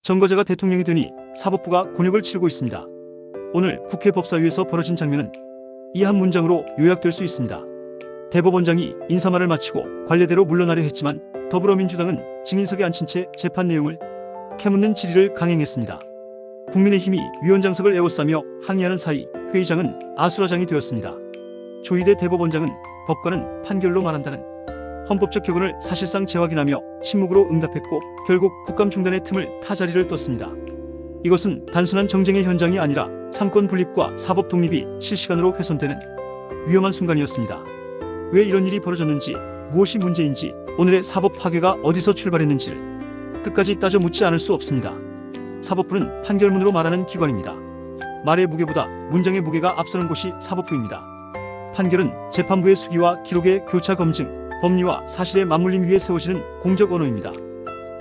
정거제가 대통령이 되니 사법부가 곤욕을 치르고 있습니다. 오늘 국회 법사위에서 벌어진 장면은 이 한 문장으로 요약될 수 있습니다. 대법원장이 인사말을 마치고 관례대로 물러나려 했지만 더불어민주당은 증인석에 앉힌 채 재판 내용을 캐묻는 질의를 강행했습니다. 국민의힘이 위원장석을 에워싸며 항의하는 사이 회의장은 아수라장이 되었습니다. 조희대 대법원장은 법관은 판결로 말한다는 헌법적 격언을 사실상 재확인하며 침묵으로 응답했고 결국 국감 중단의 틈을 타 자리를 떴습니다. 이것은 단순한 정쟁의 현장이 아니라 삼권 분립과 사법 독립이 실시간으로 훼손되는 위험한 순간이었습니다. 왜 이런 일이 벌어졌는지, 무엇이 문제인지, 오늘의 사법 파괴가 어디서 출발했는지를 끝까지 따져 묻지 않을 수 없습니다. 사법부는 판결문으로 말하는 기관입니다. 말의 무게보다 문장의 무게가 앞서는 곳이 사법부입니다. 판결은 재판부의 수기와 기록의 교차 검증, 법리와 사실의 맞물림 위에 세워지는 공적 언어입니다.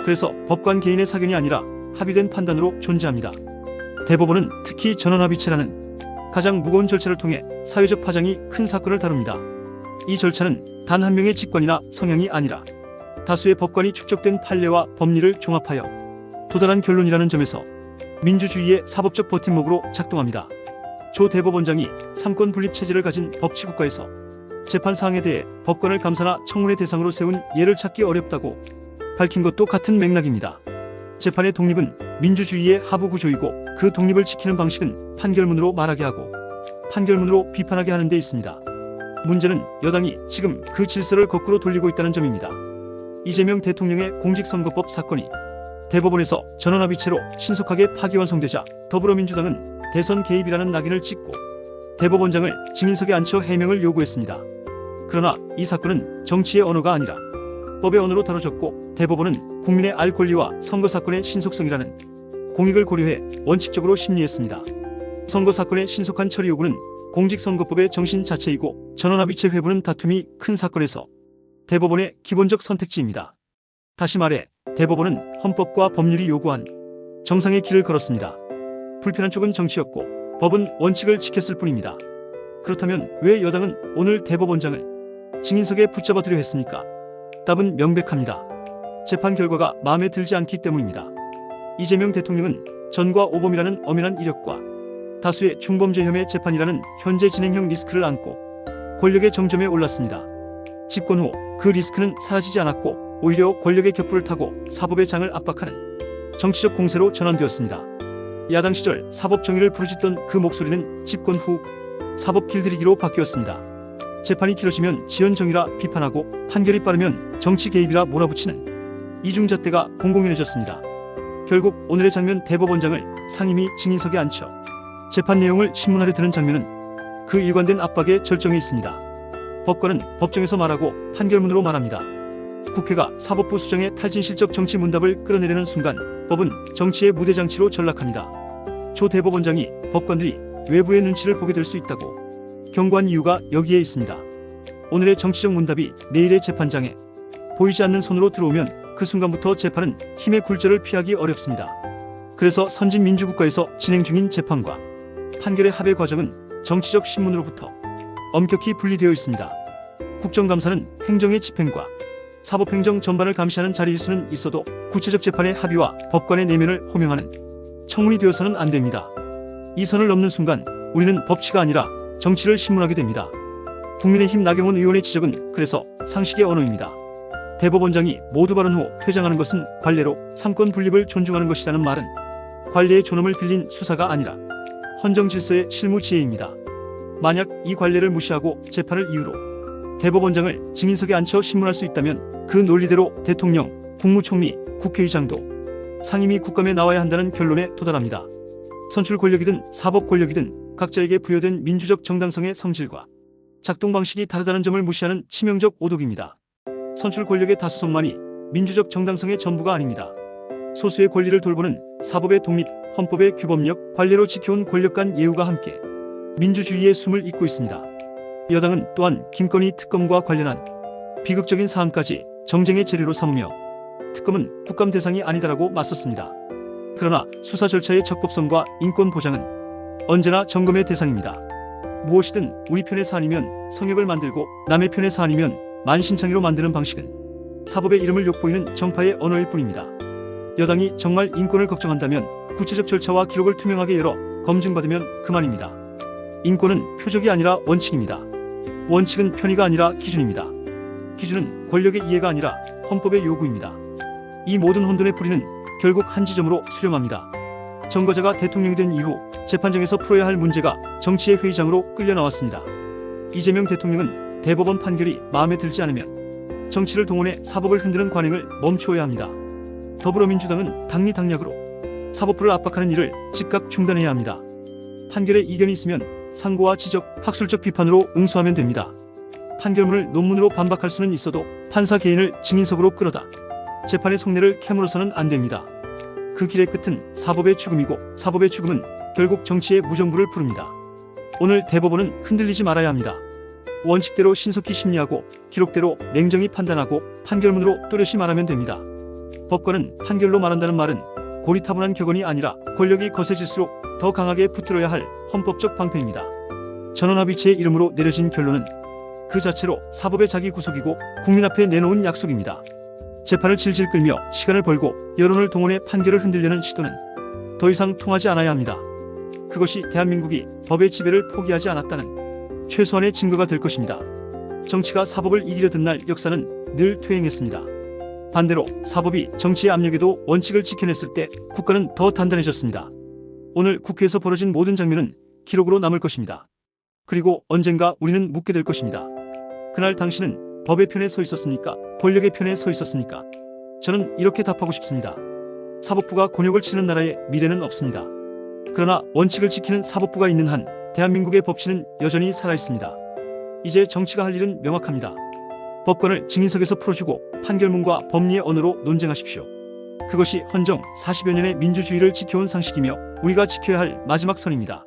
그래서 법관 개인의 사견이 아니라 합의된 판단으로 존재합니다. 대법원은 특히 전원합의체라는 가장 무거운 절차를 통해 사회적 파장이 큰 사건을 다룹니다. 이 절차는 단 한 명의 직관이나 성향이 아니라 다수의 법관이 축적된 판례와 법리를 종합하여 도달한 결론이라는 점에서 민주주의의 사법적 버팀목으로 작동합니다. 조 대법원장이 삼권 분립 체제를 가진 법치국가에서 재판 사항에 대해 법관을 감사나 청문회 대상으로 세운 예를 찾기 어렵다고 밝힌 것도 같은 맥락입니다. 재판의 독립은 민주주의의 하부 구조이고 그 독립을 지키는 방식은 판결문으로 말하게 하고 판결문으로 비판하게 하는 데 있습니다. 문제는 여당이 지금 그 질서를 거꾸로 돌리고 있다는 점입니다. 이재명 대통령의 공직선거법 사건이 대법원에서 전원합의체로 신속하게 파기완성되자 더불어민주당은 대선 개입이라는 낙인을 찍고 대법원장을 증인석에 앉혀 해명을 요구했습니다. 그러나 이 사건은 정치의 언어가 아니라 법의 언어로 다뤄졌고 대법원은 국민의 알 권리와 선거사건의 신속성이라는 공익을 고려해 원칙적으로 심리했습니다. 선거사건의 신속한 처리 요구는 공직선거법의 정신 자체이고 전원합의체 회부는 다툼이 큰 사건에서 대법원의 기본적 선택지입니다. 다시 말해 대법원은 헌법과 법률이 요구한 정상의 길을 걸었습니다. 불편한 쪽은 정치였고 법은 원칙을 지켰을 뿐입니다. 그렇다면 왜 여당은 오늘 대법원장을 증인석에 붙잡아두려 했습니까? 답은 명백합니다. 재판 결과가 마음에 들지 않기 때문입니다. 이재명 대통령은 전과 오범이라는 엄연한 이력과 다수의 중범죄 혐의 재판이라는 현재 진행형 리스크를 안고 권력의 정점에 올랐습니다. 집권 후 그 리스크는 사라지지 않았고 오히려 권력의 격부를 타고 사법의 장을 압박하는 정치적 공세로 전환되었습니다. 야당 시절 사법 정의를 부르짖던 그 목소리는 집권 후 사법 길들이기로 바뀌었습니다. 재판이 길어지면 지연정의라 비판하고 판결이 빠르면 정치 개입이라 몰아붙이는 이중잣대가 공공연해졌습니다. 결국 오늘의 장면 대법원장을 상임위 증인석에 앉혀 재판 내용을 신문하려 드는 장면은 그 일관된 압박의 절정에 있습니다. 법관은 법정에서 말하고 판결문으로 말합니다. 국회가 사법부 수장의 탈진실적 정치 문답을 끌어내려는 순간 법은 정치의 무대장치로 전락합니다. 조 대법원장이 법관들이 외부의 눈치를 보게 될 수 있다고 경고한 이유가 여기에 있습니다. 오늘의 정치적 문답이 내일의 재판장에 보이지 않는 손으로 들어오면 그 순간부터 재판은 힘의 굴절을 피하기 어렵습니다. 그래서 선진 민주국가에서 진행 중인 재판과 판결의 합의 과정은 정치적 신문으로부터 엄격히 분리되어 있습니다. 국정감사는 행정의 집행과 사법행정 전반을 감시하는 자리일 수는 있어도 구체적 재판의 합의와 법관의 내면을 호명하는 청문이 되어서는 안 됩니다. 이 선을 넘는 순간 우리는 법치가 아니라 정치를 신문하게 됩니다. 국민의힘 나경원 의원의 지적은 그래서 상식의 언어입니다. 대법원장이 모두 발언 후 퇴장하는 것은 관례로 삼권 분립을 존중하는 것이라는 말은 관례의 존엄을 빌린 수사가 아니라 헌정 질서의 실무 지혜입니다. 만약 이 관례를 무시하고 재판을 이유로 대법원장을 증인석에 앉혀 신문할 수 있다면 그 논리대로 대통령, 국무총리, 국회의장도 상임위 국감에 나와야 한다는 결론에 도달합니다. 선출 권력이든 사법 권력이든 각자에게 부여된 민주적 정당성의 성질과 작동 방식이 다르다는 점을 무시하는 치명적 오독입니다. 선출 권력의 다수성만이 민주적 정당성의 전부가 아닙니다. 소수의 권리를 돌보는 사법의 독립, 헌법의 규범력, 관례로 지켜온 권력 간 예우가 함께 민주주의의 숨을 잇고 있습니다. 여당은 또한 김건희 특검과 관련한 비극적인 사안까지 정쟁의 재료로 삼으며 특검은 국감 대상이 아니다라고 맞섰습니다. 그러나 수사 절차의 적법성과 인권 보장은 언제나 점검의 대상입니다. 무엇이든 우리 편의 사안이면 성역을 만들고 남의 편의 사안이면 만신창이로 만드는 방식은 사법의 이름을 욕보이는 정파의 언어일 뿐입니다. 여당이 정말 인권을 걱정한다면 구체적 절차와 기록을 투명하게 열어 검증받으면 그만입니다. 인권은 표적이 아니라 원칙입니다. 원칙은 편의가 아니라 기준입니다. 기준은 권력의 이해가 아니라 헌법의 요구입니다. 이 모든 혼돈의 뿌리는 결국 한 지점으로 수렴합니다. 정거자가 대통령이 된 이후 재판정에서 풀어야 할 문제가 정치의 회의장으로 끌려 나왔습니다. 이재명 대통령은 대법원 판결이 마음에 들지 않으면 정치를 동원해 사법을 흔드는 관행을 멈추어야 합니다. 더불어민주당은 당리당략으로 사법부를 압박하는 일을 즉각 중단해야 합니다. 판결에 이견이 있으면 상고와 지적, 학술적 비판으로 응수하면 됩니다. 판결문을 논문으로 반박할 수는 있어도 판사 개인을 증인석으로 끌어다 재판의 속내를 캐물어서는 안 됩니다. 그 길의 끝은 사법의 죽음이고 사법의 죽음은 결국 정치의 무정부를 부릅니다. 오늘 대법원은 흔들리지 말아야 합니다. 원칙대로 신속히 심리하고 기록대로 냉정히 판단하고 판결문으로 또렷이 말하면 됩니다. 법관은 판결로 말한다는 말은 고리타분한 격언이 아니라 권력이 거세질수록 더 강하게 붙들어야 할 헌법적 방패입니다. 전원합의체의 이름으로 내려진 결론은 그 자체로 사법의 자기 구속이고 국민 앞에 내놓은 약속입니다. 재판을 질질 끌며 시간을 벌고 여론을 동원해 판결을 흔들려는 시도는 더 이상 통하지 않아야 합니다. 그것이 대한민국이 법의 지배를 포기하지 않았다는 최소한의 증거가 될 것입니다. 정치가 사법을 이기려 든 날 역사는 늘 퇴행했습니다. 반대로 사법이 정치의 압력에도 원칙을 지켜냈을 때 국가는 더 단단해졌습니다. 오늘 국회에서 벌어진 모든 장면은 기록으로 남을 것입니다. 그리고 언젠가 우리는 묻게 될 것입니다. 그날 당신은 법의 편에 서 있었습니까? 권력의 편에 서 있었습니까? 저는 이렇게 답하고 싶습니다. 사법부가 곤욕을 치는 나라에 미래는 없습니다. 그러나 원칙을 지키는 사법부가 있는 한 대한민국의 법치는 여전히 살아있습니다. 이제 정치가 할 일은 명확합니다. 법관을 증인석에서 풀어주고 판결문과 법리의 언어로 논쟁하십시오. 그것이 헌정 40여 년의 민주주의를 지켜온 상식이며 우리가 지켜야 할 마지막 선입니다.